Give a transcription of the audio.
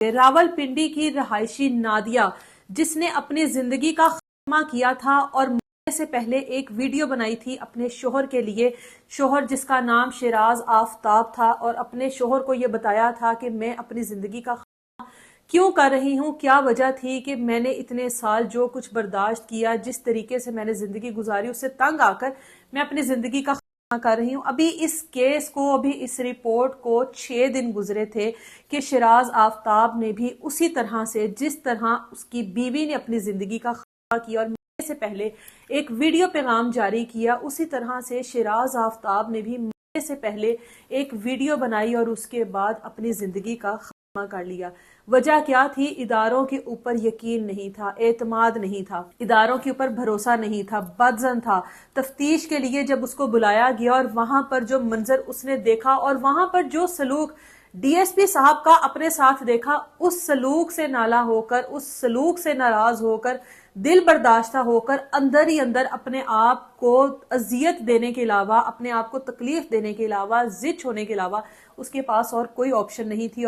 راولپنڈی کی رہائشی نادیہ جس نے اپنی زندگی کا خاتمہ کیا تھا اور مرنے سے پہلے ایک ویڈیو بنائی تھی اپنے شوہر کے لیے، شوہر جس کا نام شیراز آفتاب تھا، اور اپنے شوہر کو یہ بتایا تھا کہ میں اپنی زندگی کا خاتمہ کیوں کر رہی ہوں، کیا وجہ تھی کہ میں نے اتنے سال جو کچھ برداشت کیا، جس طریقے سے میں نے زندگی گزاری، اس سے تنگ آ کر میں اپنی زندگی کا کر رہی ہوں۔ ابھی اس کیس کو، ابھی اس رپورٹ کو 6 دن گزرے تھے کہ شیراز آفتاب نے بھی اسی طرح سے، جس طرح اس کی بیوی نے اپنی زندگی کا خاتمہ کیا اور مرنے سے پہلے ایک ویڈیو پیغام جاری کیا، اسی طرح سے شیراز آفتاب نے بھی مرنے سے پہلے ایک ویڈیو بنائی اور اس کے بعد اپنی زندگی کا خاتمہ کر لیا۔ وجہ کیا تھی؟ اداروں کے اوپر یقین نہیں تھا، اعتماد نہیں تھا، اداروں کے اوپر بھروسہ نہیں تھا، بدظن تھا۔ تفتیش کے لیے جب اس کو بلایا گیا اور وہاں پر جو منظر اس نے دیکھا اور وہاں پر جو سلوک ڈی ایس پی صاحب کا اپنے ساتھ دیکھا، اس سلوک سے نالاں ہو کر، اس سلوک سے ناراض ہو کر، دل برداشتہ ہو کر، اندر ہی اندر اپنے آپ کو اذیت دینے کے علاوہ، اپنے آپ کو تکلیف دینے کے علاوہ، ضد ہونے کے علاوہ اس کے پاس اور کوئی آپشن نہیں تھی۔